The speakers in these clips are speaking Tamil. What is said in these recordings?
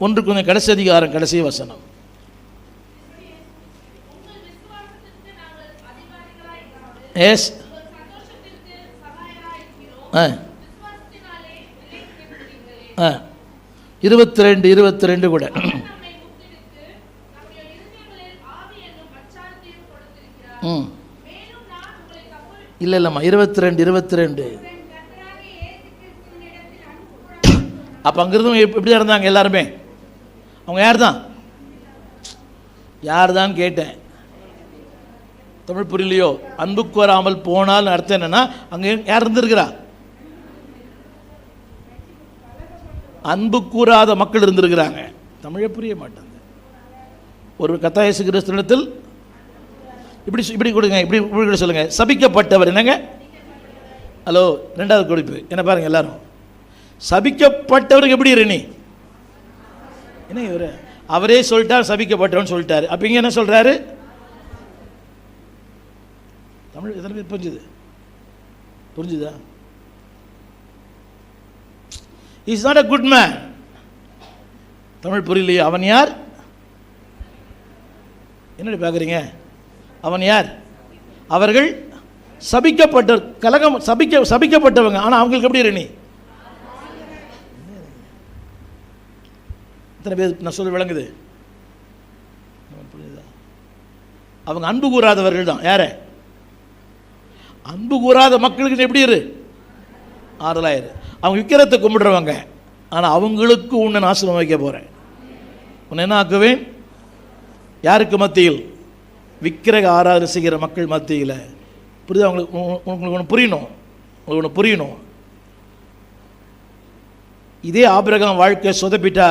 ஒன்று கொஞ்சம் கடைசி அதிகாரம் கடைசி வசனம். எஸ் 22 கூட இல்லைம்மா 22 அப்போ அங்கிருந்தும் எப்படி இருந்தாங்க எல்லாருமே? அவங்க யார் தான் கேட்டேன். தமிழ் புரியலையோ? அன்புக்கு வராமல் போனால் அர்த்தம் என்னன்னா அங்கே யார் இருந்திருக்கிறா? அன்பு கூறாத மக்கள் இருந்திருக்கிறாங்க. தமிழே புரிய மாட்டாங்க. ஒரு கர்த்தர் இயேசு கிறிஸ்துவினிடத்தில் இப்படி கொடுங்க, இப்படி சொல்லுங்க, சபிக்கப்பட்டவர். என்னங்க? ஹலோ, 2வது குறிப்பு என்ன பாருங்க எல்லாரும். சபிக்கப்பட்டவருக்கு எப்படி இரு நீ? என்ன இவரு அவரே சொல்லிட்டார் சபிக்கப்பட்டவன் சொல்லிட்டாரு. அப்ப இங்க என்ன சொல்றாரு? தமிழ் எத்தனை பேர் புரிஞ்சுதா? Is not a good man. Tamil புரியலையே? அவன் யார்? என்னடி பார்க்குறீங்க? அவன் யார்? அவர்கள் சபிக்கப்பட்ட கலகம் சபிக்கப்பட்டவங்க. ஆனால் அவங்களுக்கு எப்படி இரு நீ? இத்தனை பேர் நான் சொல்ல விளங்குது? புரியுதா? அவங்க அன்பு கூறாதவர்கள் தான். யார? அன்பு கூறாத மக்களுக்கு எப்படி இரு? ஆறுதலாயிரு. அவங்க விக்கிரத்தை கும்பிடுறவங்க. ஆனால் அவங்களுக்கு உன்னை ஆசீர்வாதம் வைக்க போகிறேன். உன்னை என்ன ஆக்குவேன்? யாருக்கு மத்தியில்? விக்கிரக ஆராதனை செய்கிற மக்கள் மத்தியில். புரியுதா உங்களுக்கு? ஒன்று புரியணும். இதே ஆபிரகாம் வாழ்க்கை சொதப்பிட்டா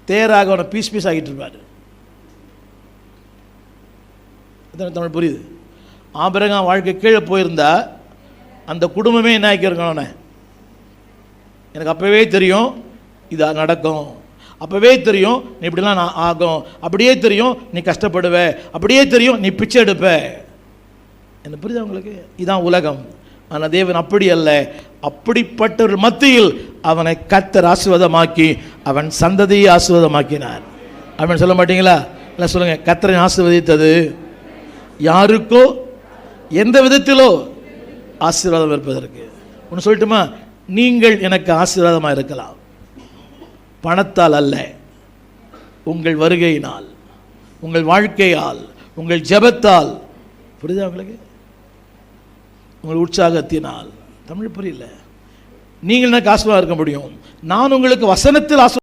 தேராக அவனை பீஸ் ஆகிட்டு இருப்பார். தமிழ் புரியுது? ஆபிரகாம் வாழ்க்கை கீழே போயிருந்தா அந்த குடும்பமே என்ன ஆக்கியிருக்கணும்? எனக்கு அப்போவே தெரியும் இது நடக்கும், அப்போவே தெரியும் நீ இப்படிலாம் நான் ஆகும், அப்படியே தெரியும் நீ கஷ்டப்படுவ, அப்படியே தெரியும் நீ பிச்சை எடுப்ப. என்ன புரியுதா உங்களுக்கு? இதுதான் உலகம். ஆனால் தேவன் அப்படி அல்ல. அப்படிப்பட்டவர்கள் மத்தியில் அவனை கர்த்தர் ஆசீர்வாதமாக்கி அவன் சந்ததியை ஆசீர்வாதமாக்கினார். அவன் சொல்ல மாட்டீங்களா? இல்லை சொல்லுங்க. கர்த்தரை ஆசீர்வதித்தது யாருக்கோ எந்த விதத்திலோ ஆசீர்வாதம் இருப்பதற்கு. ஒன்று சொல்லட்டுமா? நீங்கள் எனக்கு ஆசீர்வாதமாக இருக்கலாம். பணத்தால் அல்ல, உங்கள் வருகையினால், உங்கள் வாழ்க்கையால், உங்கள் ஜெபத்தால். புரியுதா உங்களுக்கு? உங்கள் உற்சாகத்தினால். தமிழ் புரியல? நீங்கள் எனக்கு ஆசீர்வாதம் இருக்க முடியும். நான் உங்களுக்கு வசனத்தில்